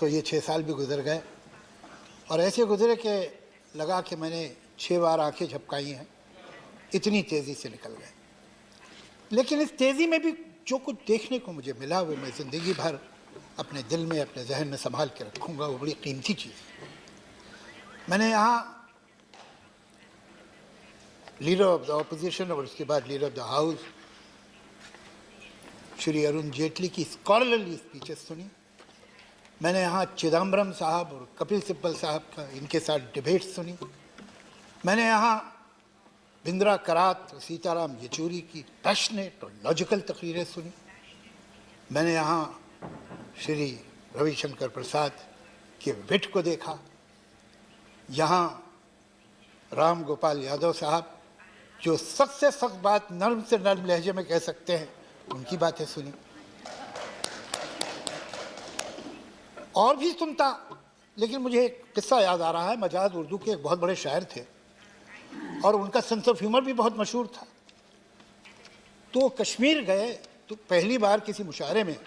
तो ये 6 साल भी गुजर गए और ऐसे गुजरे कि लगा कि मैंने 6 बार आंखें झपकाई हैं, इतनी तेज़ी से निकल गए। लेकिन इस तेज़ी में भी जो कुछ देखने को मुझे मिला वो मैं ज़िंदगी भर अपने दिल में, अपने जहन में संभाल के रखूँगा। वो बड़ी कीमती चीज़ है। मैंने यहाँ लीडर ऑफ द ऑपोजिशन और उसके बाद leader of the house Shri Arun Jaitley की स्कॉलरली स्पीचेस सुनी। मैंने यहाँ चिदम्बरम साहब और कपिल सिब्बल साहब का इनके साथ डिबेट सुनी। मैंने यहाँ बिंद्रा करात और सीताराम येचूरी की पैशनेट और लॉजिकल तकरीरें सुनी। मैंने यहाँ श्री रविशंकर प्रसाद के विट को देखा। यहाँ राम गोपाल यादव साहब जो सख्त से सख्त बात नर्म से नर्म लहजे में कह सकते हैं, उनकी बातें सुनी। और भी सुनता, लेकिन मुझे एक किस्सा याद आ रहा है। मजाज उर्दू के एक बहुत बड़े शायर थे और उनका सेंस ऑफ ह्यूमर भी बहुत मशहूर था। तो कश्मीर गए तो पहली बार किसी मुशायरे में,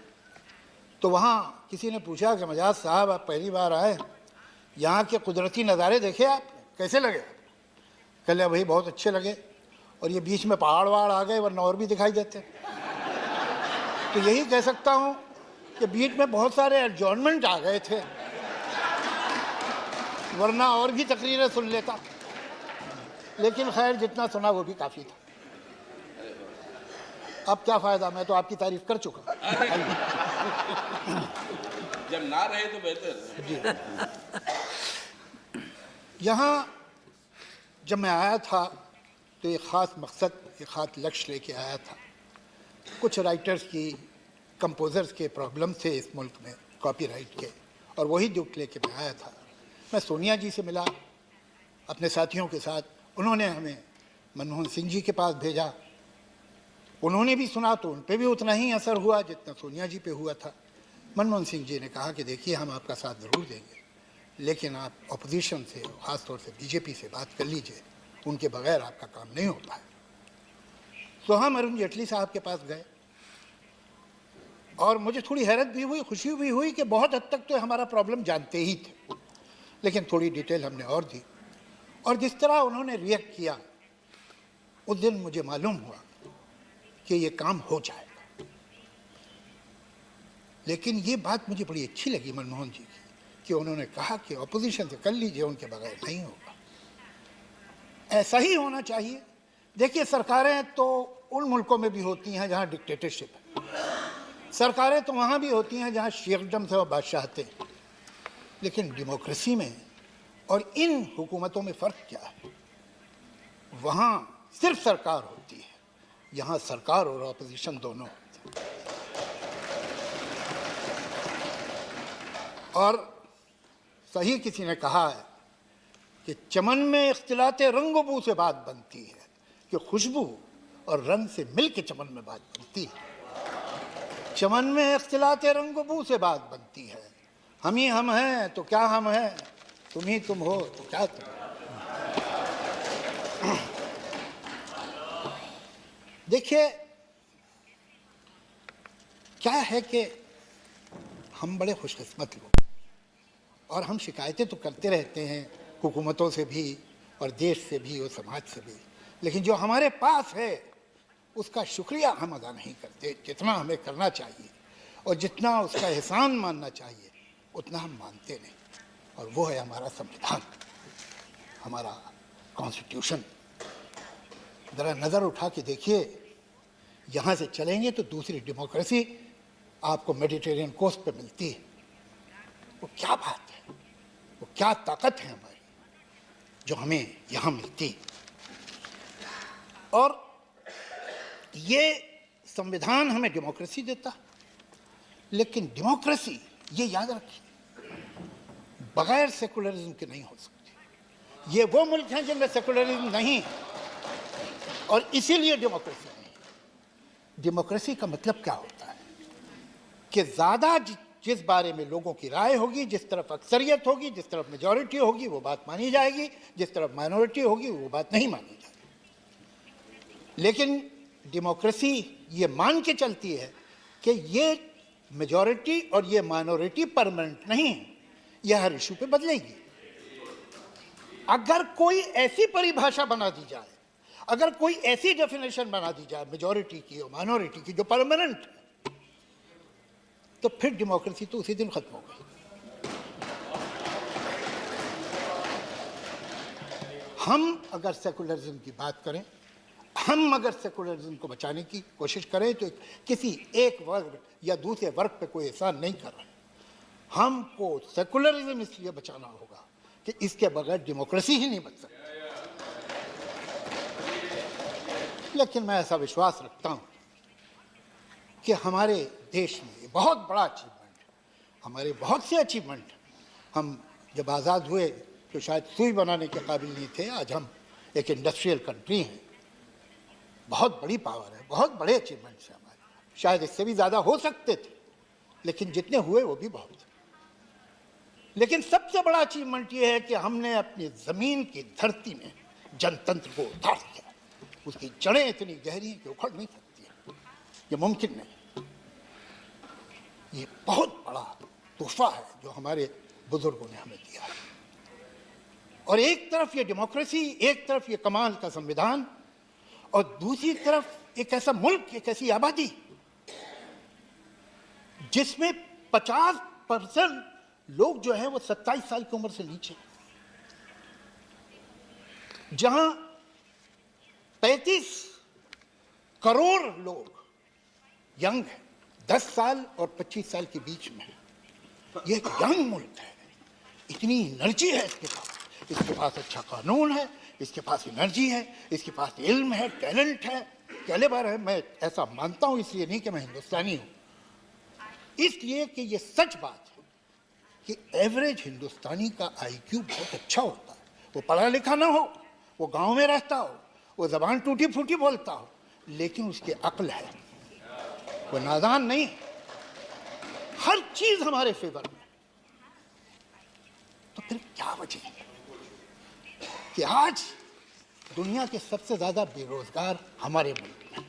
तो वहाँ किसी ने पूछा कि मजाज साहब आप पहली बार आए, यहाँ के कुदरती नज़ारे देखे आप, कैसे लगे? कहले भाई बहुत अच्छे लगे, और ये बीच में पहाड़ वहाड़ आ गए वरना और भी दिखाई देते। तो यही कह सकता हूँ कि बीच में बहुत सारे एडजॉर्नमेंट आ गए थे, वरना और भी तकरीरें सुन लेता। लेकिन खैर जितना सुना वो भी काफ़ी था। अब क्या फ़ायदा, मैं तो आपकी तारीफ कर चुका। जब ना रहे तो बेहतर जी। यहाँ जब मैं आया था तो एक ख़ास मकसद, एक ख़ास लक्ष्य लेके आया था। कुछ राइटर्स की, कंपोज़र्स के प्रॉब्लम थे इस मुल्क में कॉपीराइट के, और वही दुख लेके मैं आया था। मैं सोनिया जी से मिला अपने साथियों के साथ। उन्होंने हमें मनमोहन सिंह जी के पास भेजा। उन्होंने भी सुना तो उन पर भी उतना ही असर हुआ जितना सोनिया जी पे हुआ था। मनमोहन सिंह जी ने कहा कि देखिए हम आपका साथ ज़रूर देंगे, लेकिन आप अपोजिशन से, ख़ासतौर से बीजेपी से बात कर लीजिए, उनके बगैर आपका काम नहीं होता है। तो हम अरुण जेटली साहब के पास गए और मुझे थोड़ी हैरत भी हुई, खुशी भी हुई कि बहुत हद तक तो हमारा प्रॉब्लम जानते ही थे, लेकिन थोड़ी डिटेल हमने और दी। और जिस तरह उन्होंने रिएक्ट किया, उस दिन मुझे मालूम हुआ कि ये काम हो जाएगा। लेकिन ये बात मुझे बड़ी अच्छी लगी मनमोहन जी की कि उन्होंने कहा कि अपोजिशन से कर लीजिए, उनके बगैर नहीं होगा। ऐसा ही होना चाहिए। देखिए सरकारें तो उन मुल्कों में भी होती हैं जहाँ डिक्टेटरशिप है, सरकारें तो वहाँ भी होती हैं जहाँ शेखडम से और बादशाहते हैं, लेकिन डेमोक्रेसी में और इन हुकूमतों में फ़र्क क्या है? वहाँ सिर्फ सरकार होती है, यहाँ सरकार और अपोजिशन दोनों होते हैं। और सही किसी ने कहा है कि चमन में इख्तिलाते रंग बू से बात बनती है, कि खुशबू और रंग से मिल के चमन में बात बनती है। चमन में इख्तिलाते रंग बू से बात बनती है। हम ही हम हैं तो क्या हम हैं, तुम ही तुम हो तो क्या तुम। देखिए क्या है कि हम बड़े खुशकिस्मत लोग, और हम शिकायतें तो करते रहते हैं हुकूमतों से भी और देश से भी और समाज से भी, लेकिन जो हमारे पास है उसका शुक्रिया हम अदा नहीं करते जितना हमें करना चाहिए, और जितना उसका एहसान मानना चाहिए उतना हम मानते नहीं। और वो है हमारा संविधान, हमारा कॉन्स्टिट्यूशन। ज़रा नज़र उठा के देखिए, यहाँ से चलेंगे तो दूसरी डेमोक्रेसी आपको मेडिटेरियन कोस्ट पे मिलती है। वो क्या बात है, वो क्या ताकत है हमारी जो हमें यहाँ मिलती है। और ये संविधान हमें डेमोक्रेसी देता, लेकिन डेमोक्रेसी, ये याद रखिए, बगैर सेकुलरिज्म के नहीं हो सकती। ये वो मुल्क हैं जिनमें सेकुलरिज्म नहीं, और इसीलिए डेमोक्रेसी नहीं। डेमोक्रेसी का मतलब क्या होता है कि ज़्यादा जिस बारे में लोगों की राय होगी, जिस तरफ अक्सरियत होगी, जिस तरफ मेजॉरिटी होगी, वो बात मानी जाएगी, जिस तरफ माइनॉरिटी होगी वो बात नहीं मानी जाएगी। लेकिन डेमोक्रेसी ये मान के चलती है कि ये मेजॉरिटी और ये माइनॉरिटी परमानेंट नहीं है, यह हर इशू पे बदलेगी। अगर कोई ऐसी परिभाषा बना दी जाए, अगर कोई ऐसी डेफिनेशन बना दी जाए मेजॉरिटी की और माइनॉरिटी की जो परमानेंट है, तो फिर डेमोक्रेसी तो उसी दिन खत्म हो गई। हम अगर सेकुलरिज्म की बात करें, हम अगर सेकुलरिज्म को बचाने की कोशिश करें, तो किसी एक वर्ग या दूसरे वर्ग पे कोई एहसान नहीं कर रहे। हमको सेकुलरिज्म इसलिए बचाना होगा कि इसके बगैर डेमोक्रेसी ही नहीं बच सकती। लेकिन मैं ऐसा विश्वास रखता हूं कि हमारे देश में ये बहुत बड़ा अचीवमेंट है, हमारे बहुत से अचीवमेंट। हम जब आज़ाद हुए तो शायद सुई बनाने के काबिल नहीं थे, आज हम एक इंडस्ट्रियल कंट्री हैं, बहुत बड़ी पावर है, बहुत बड़े अचीवमेंट्स हैं हमारे। शायद इससे भी ज़्यादा हो सकते थे, लेकिन जितने हुए वो भी बहुत थे। लेकिन सबसे बड़ा अचीवमेंट ये है कि हमने अपनी ज़मीन की धरती में जनतंत्र को उतार दिया। उसकी जड़ें इतनी गहरी हैं कि उखड़ नहीं सकती है, ये मुमकिन नहीं। ये बहुत बड़ा तोहफा है जो हमारे बुजुर्गों ने हमें दिया है। और एक तरफ ये डेमोक्रेसी, एक तरफ ये कमाल का संविधान, और दूसरी तरफ एक ऐसा मुल्क, एक ऐसी आबादी जिसमें 50% लोग जो हैं वो 27 साल की उम्र से नीचे, जहां 35 करोड़ लोग यंग हैं, 10 साल और 25 साल के बीच में। ये एक यंग मुल्क है, इतनी एनर्जी है इसके पास अच्छा कानून है, इसके पास एनर्जी है, इसके पास इल्म है, टैलेंट है, कैलिबर है। मैं ऐसा मानता हूं, इसलिए नहीं कि मैं हिंदुस्तानी हूं, इसलिए कि ये सच बात है कि एवरेज हिंदुस्तानी का आईक्यू बहुत अच्छा होता है। वो पढ़ा लिखा ना हो, वो गांव में रहता हो, वो जबान टूटी फूटी बोलता हो, लेकिन उसकी अक्ल है, वो नादान नहीं। हर चीज हमारे फेवर में। तो फिर क्या वजह है कि आज दुनिया के सबसे ज्यादा बेरोजगार हमारे मुल्क में?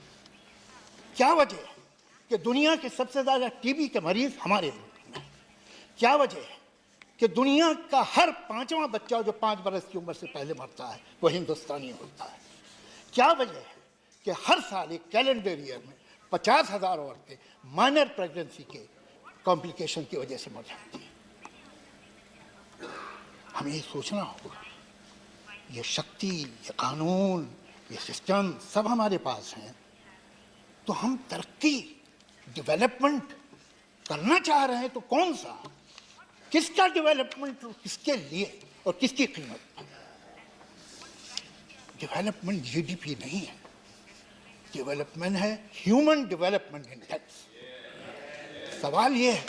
क्या वजह है कि दुनिया के सबसे ज्यादा टीबी के मरीज हमारे मुल्क में? क्या वजह है कि दुनिया का हर 5वां बच्चा जो 5 बरस की उम्र से पहले मरता है वो हिंदुस्तानी होता है? क्या वजह है कि हर साल एक कैलेंडर ईयर में 50,000 औरतें माइनर प्रेगनेंसी के कॉम्प्लिकेशन की वजह से मर जाती हैं? हमें ये सोचना होगा। ये शक्ति, ये कानून, ये सिस्टम सब हमारे पास हैं, तो हम तरक्की, डेवलपमेंट करना चाह रहे हैं तो कौन सा, किसका डेवलपमेंट, किसके लिए और किसकी कीमत पर? डेवलपमेंट जीडीपी नहीं है, डेवलपमेंट है ह्यूमन डेवलपमेंट इंडेक्स। सवाल ये है,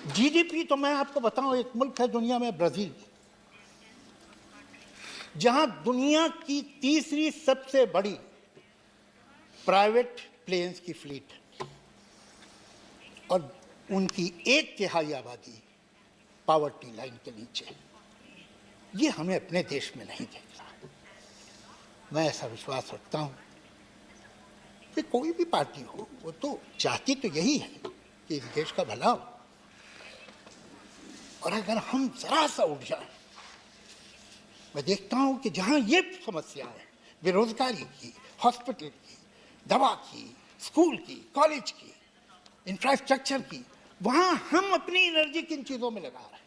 जीडीपी तो मैं आपको बताऊं, एक मुल्क है दुनिया में, ब्राजील, जहां दुनिया की तीसरी सबसे बड़ी प्राइवेट प्लेन्स की फ्लीट है और उनकी 1/3 आबादी पावर्टी लाइन के नीचे है। ये हमें अपने देश में नहीं देखना है। मैं ऐसा विश्वास रखता हूं कि कोई भी पार्टी हो, वो तो चाहती तो यही है कि इस देश का भला हो। और अगर हम जरा सा उठ जाए, मैं देखता हूं कि जहां ये समस्या है, बेरोजगारी की, हॉस्पिटल की, दवा की, स्कूल की, कॉलेज की, इंफ्रास्ट्रक्चर की, वहां हम अपनी एनर्जी किन चीजों में लगा रहे हैं?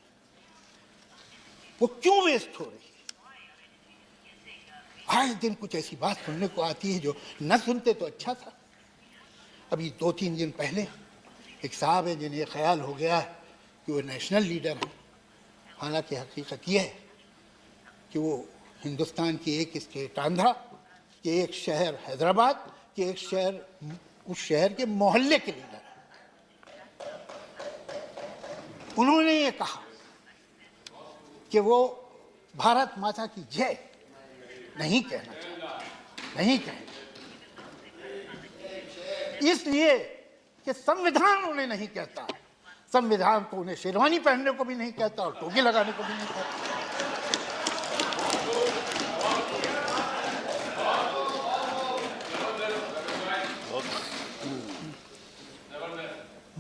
वो क्यों वेस्ट हो रही है? आए दिन कुछ ऐसी बात सुनने को आती है जो न सुनते तो अच्छा था। अभी 2-3 दिन पहले एक साहब है जिन्हें ख्याल हो गया कि वो नेशनल लीडर है, हालांकि हकीकत ये है कि वो हिंदुस्तान की एक स्टेट आंध्रा, कि एक शहर हैदराबाद, कि एक शहर, उस शहर के मोहल्ले के लीडर है। उन्होंने ये कहा कि वो भारत माता की जय नहीं कहना चाहते, नहीं कहेंगे, इसलिए कि संविधान उन्हें नहीं कहता है। संविधान तो उन्हें शेरवानी पहनने को भी नहीं कहता और टोपी लगाने को भी नहीं कहता।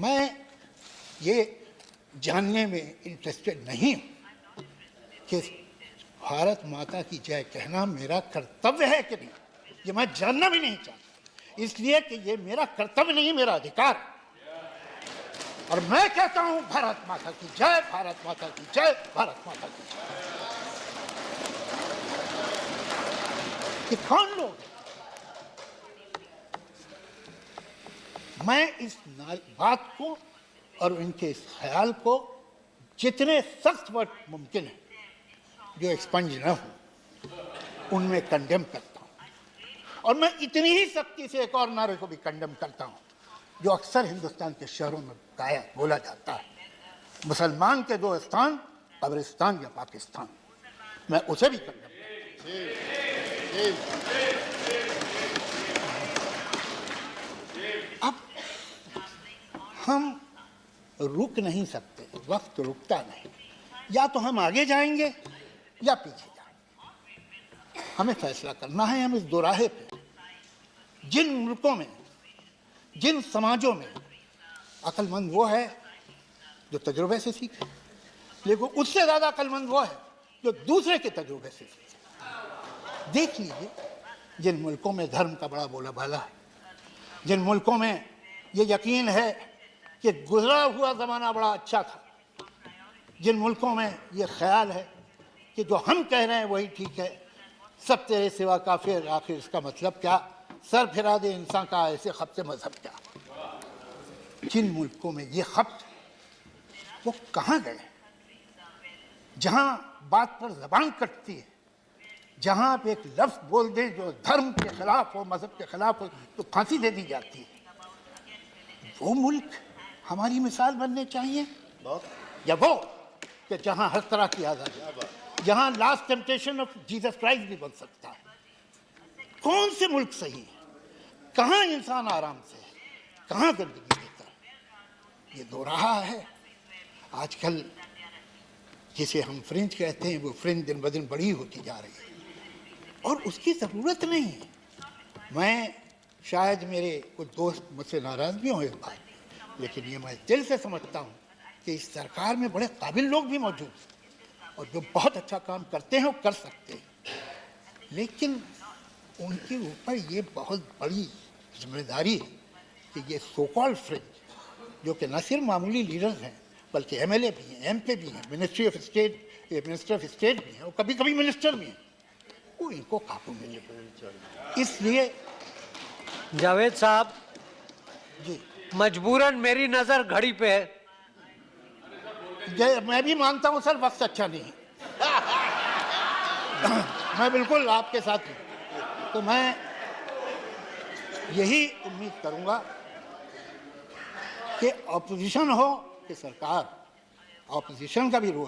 मैं ये जानने में इंटरेस्टेड नहीं हूँ कि भारत माता की जय कहना मेरा कर्तव्य है कि नहीं, ये मैं जानना भी नहीं चाहता, इसलिए कि ये मेरा कर्तव्य नहीं, मेरा अधिकार है। और मैं कहता हूं भारत माता की जय, भारत माता की जय, भारत माता की जय। कि कौन लोग हैं? मैं इस बात को और उनके इस ख्याल को जितने सख्त वर्ड मुमकिन है जो एक्सपंज न हो उनमें कंडेम करता हूं। और मैं इतनी ही सख्ती से एक और नारे को भी कंडेम करता हूं जो अक्सर हिंदुस्तान के शहरों में बोला जाता है, मुसलमान के दो स्थान, कब्रिस्तान या पाकिस्तान। मैं उसे भी कंडेम करता हूं। अब हम रुक नहीं सकते, वक्त रुकता नहीं, या तो हम आगे जाएंगे या पीछे जाएंगे। हमें फैसला करना है। हम इस दोराहे पे जिन मुल्कों में, जिन समाजों में अक्लमंद वो है जो तजुर्बे से सीखे, लेकिन उससे ज़्यादा अक्लमंद वो है जो दूसरे के तजुर्बे से सीखे। देख लीजिए, जिन मुल्कों में धर्म का बड़ा बोला भाला है, जिन मुल्कों में ये यकीन है कि गुजरा हुआ ज़माना बड़ा अच्छा था, जिन मुल्कों में ये ख्याल है कि जो हम कह रहे हैं वही ठीक है, सब तेरे सिवा काफिर, आखिर इसका मतलब क्या, सर फिरा दे इंसान का ऐसे खप से मजहब क्या। जिन मुल्कों में ये खप, वो कहाँ गए जहाँ बात पर जबान कटती है, जहाँ आप एक लफ्ज़ बोल दें जो धर्म के खिलाफ हो, मजहब के खिलाफ हो, तो फांसी दे दी जाती है। वो मुल्क हमारी मिसाल बनने चाहिए, या वो कि जहाँ हर तरह की आज़ादी, जहाँ last temptation of Jesus Christ भी बन सकता है। कौन से मुल्क सही है? कहाँ इंसान आराम से है, कहाँ गंदगी देता है? ये दोराहा है। आजकल जिसे हम फ्रिंज कहते हैं, वो फ्रिंज दिन ब दिन बड़ी होती जा रही है और उसकी ज़रूरत नहीं है। मैं शायद मेरे कुछ दोस्त मुझसे नाराज़ भी हों इस बात, लेकिन ये मैं दिल से समझता हूँ कि इस सरकार में बड़े काबिल लोग भी मौजूद हैं और जो बहुत अच्छा काम करते हैं और कर सकते हैं, लेकिन उनके ऊपर ये बहुत बड़ी जिम्मेदारी है कि ये सो कॉल्ड फ्रिंज, जो कि न सिर्फ मामूली लीडर्स हैं बल्कि एमएलए भी हैं, एमपी भी हैं, मिनिस्टर ऑफ स्टेट भी हैं और कभी कभी मिनिस्टर भी हैं, वो इनको काबू में ले। इसलिए जावेद साहब, जी, मजबूरन मेरी नजर घड़ी पे है। मैं भी मानता हूं सर, वक्त अच्छा नहीं है। मैं बिल्कुल आपके साथ हूं। तो मैं यही उम्मीद करूंगा कि ऑपोजिशन हो कि सरकार, ऑपोजिशन का भी रोल